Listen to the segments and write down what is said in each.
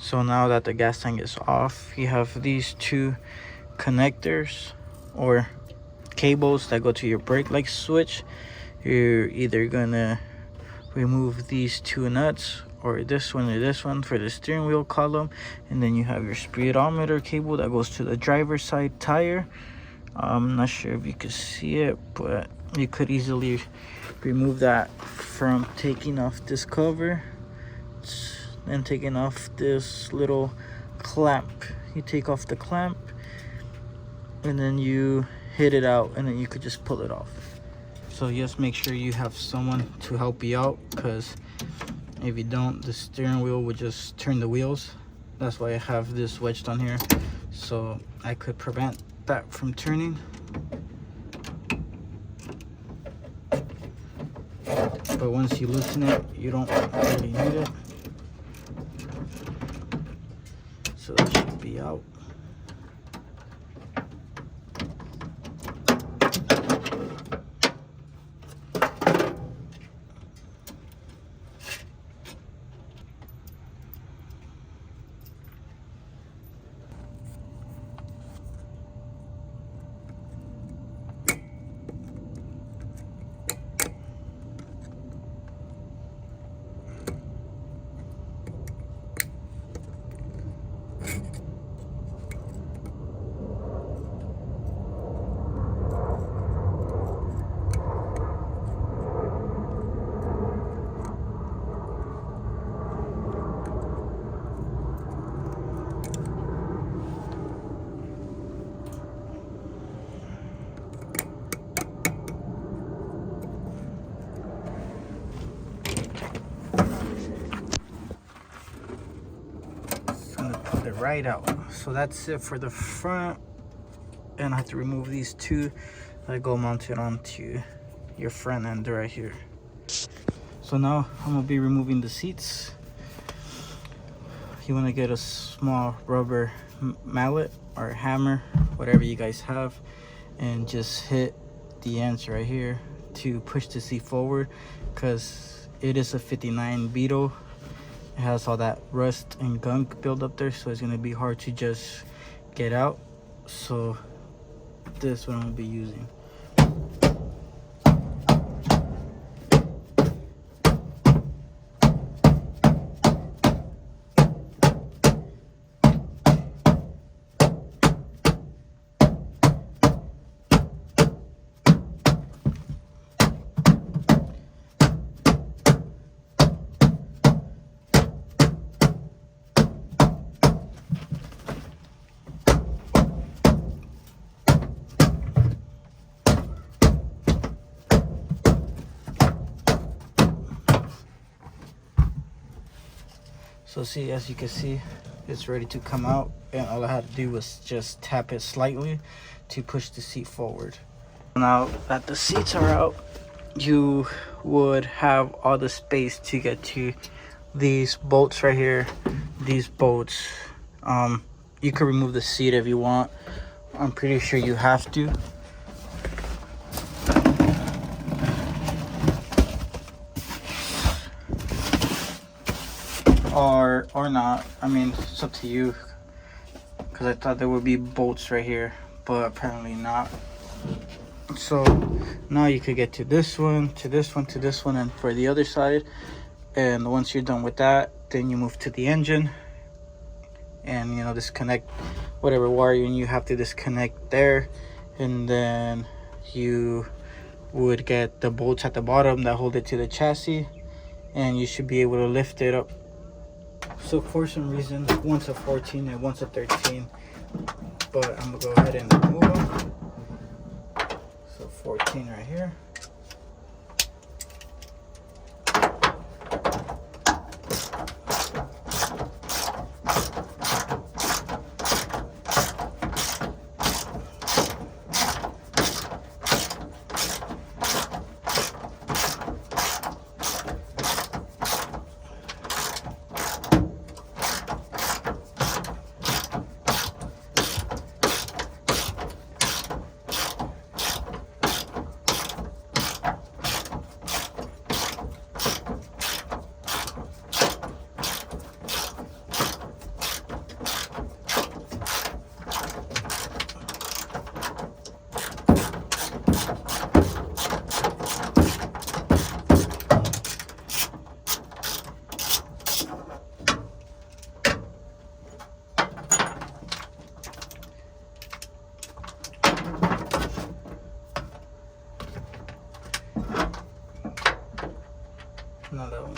So now that the gas tank is off, you have these two connectors or cables that go to your brake light switch. You're either gonna remove these two nuts or this one for the steering wheel column, and then you have your speedometer cable that goes to the driver's side tire. I'm not sure if you could see it, but you could easily remove that from taking off this cover and taking off this little clamp. You take off the clamp and then you hit it out, and then you could just pull it off. So just make sure you have someone to help you out, because if you don't, the steering wheel would just turn the wheels. That's why I have this wedged on here, so I could prevent that from turning. But once you loosen it, you don't really need it. So that should be out. Right out. So that's it for the front, and I have to remove these two that go mounted onto your front end right here. So now I'm gonna be removing the seats. You want to get a small rubber mallet or hammer, whatever you guys have, and just hit the ends right here to push the seat forward, because it is a 59 Beetle. It has all that rust and gunk built up there, so it's gonna be hard to just get out. So this is what I'm gonna be using. So see, as you can see, it's ready to come out, and all I had to do was just tap it slightly to push the seat forward. Now that the seats are out, you would have all the space to get to these bolts right here. These bolts, you could remove the seat if you want. I'm pretty sure you have to. Or not. I mean, it's up to you, because I thought there would be bolts right here, but apparently not. So now you could get to this one, to this one, to this one, and for the other side. And once you're done with that, then you move to the engine, and disconnect whatever wiring you have to disconnect there, and then you would get the bolts at the bottom that hold it to the chassis, and you should be able to lift it up. So for some reason, one's a 14 and one's a 13, but I'm gonna go ahead and remove them. So 14 right here.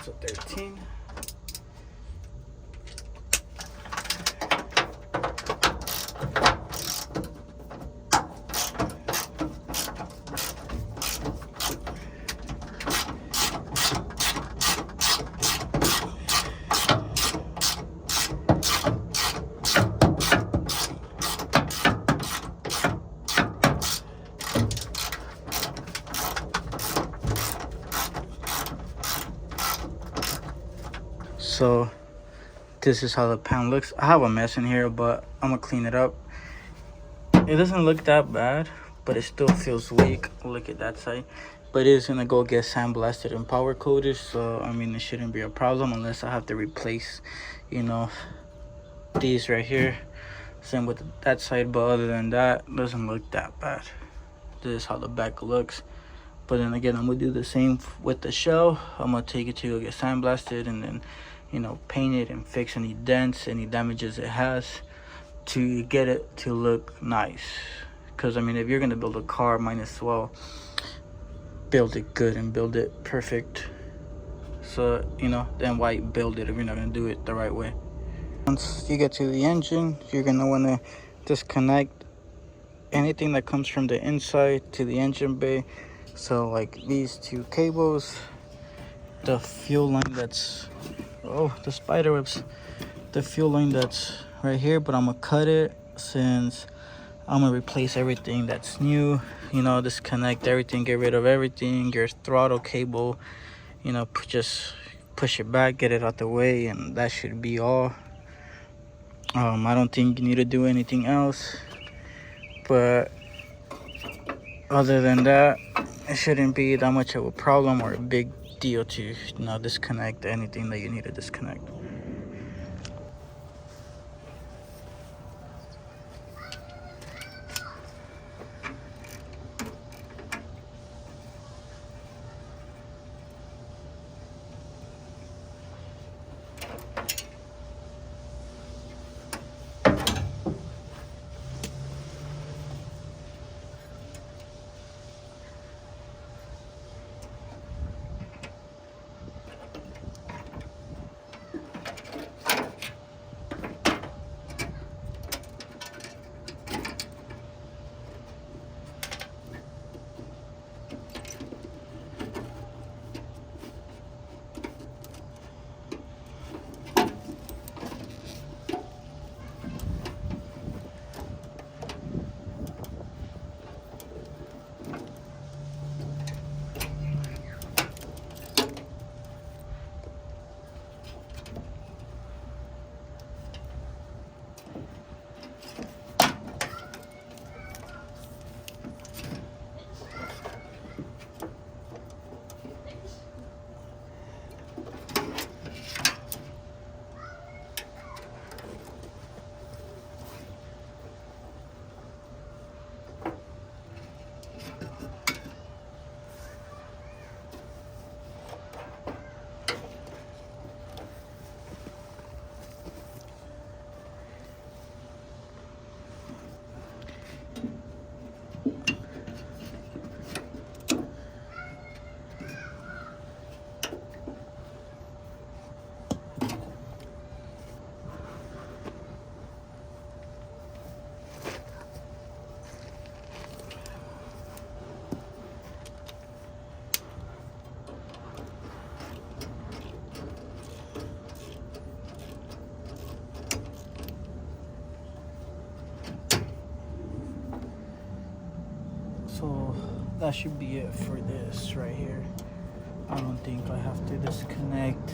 a 13. So this is how the pan looks. I have a mess in here, but I'm gonna clean it up. It doesn't look that bad, but it still feels weak. Look at that side. But it is gonna go get sandblasted and powder coated, so I mean it shouldn't be a problem unless I have to replace, you know, these right here. Same with that side, but other than that, it doesn't look that bad. This is how the back looks. But then again, I'm gonna do the same with the shell. I'm gonna take it to go get sandblasted and then, you know, paint it and fix any dents, any damages it has, to get it to look nice. Because I mean, if you're gonna build a car, might as well build it good and build it perfect. So, you know, then why build it if you're not gonna do it the right way? Once you get to the engine, you're gonna wanna disconnect anything that comes from the inside to the engine bay. So like these two cables, the fuel line that's, oh, the spider webs, the fuel line that's right here, but I'm gonna cut it since I'm gonna replace everything that's new. You know, disconnect everything, get rid of everything, your throttle cable, you know, just push it back, get it out the way, and that should be all. I don't think you need to do anything else, but other than that, it shouldn't be that much of a problem or a big deal to, you know, disconnect anything that you need to disconnect. So that should be it for this right here. I don't think I have to disconnect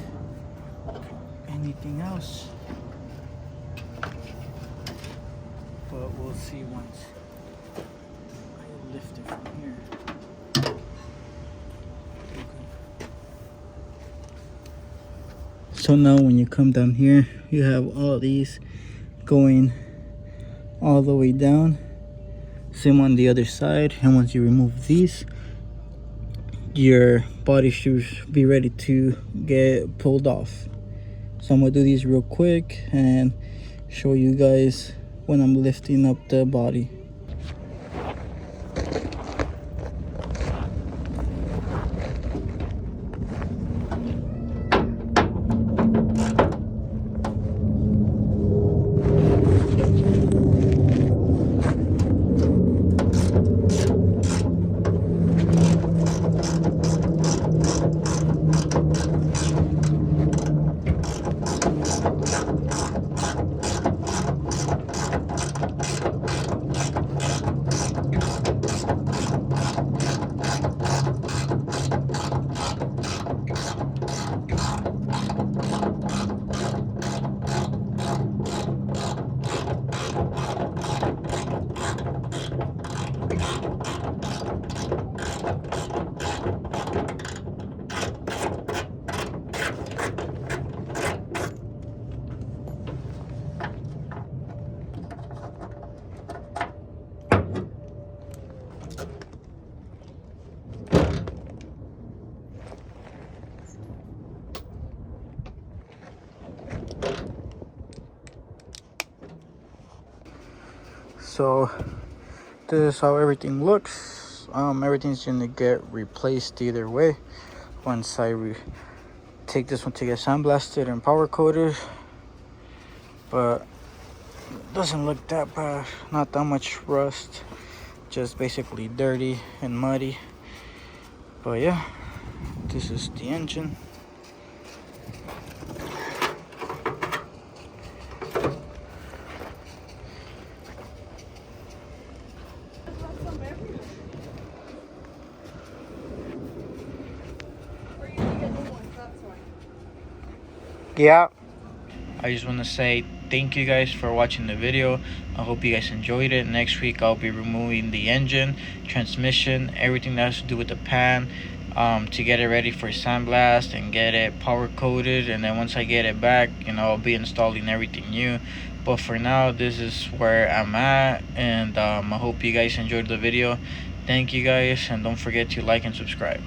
anything else, but we'll see once I lift it from here. Okay. So now when you come down here, you have all these going all the way down. Same on the other side, and once you remove these, your body should be ready to get pulled off. So I'm gonna do these real quick and show you guys when I'm lifting up the body. So this is how everything looks. Everything's gonna get replaced either way once I take this one to get sandblasted and power coated. But it doesn't look that bad, not that much rust, just basically dirty and muddy. But yeah, this is the engine. Yeah, I just want to say thank you guys for watching the video. I hope you guys enjoyed it. Next week I'll be removing the engine, transmission, everything that has to do with the pan, to get it ready for sandblast and get it power coated. And then once I get it back, I'll be installing everything new. But for now, this is where I'm at, and I hope you guys enjoyed the video. Thank you guys, and don't forget to like and subscribe.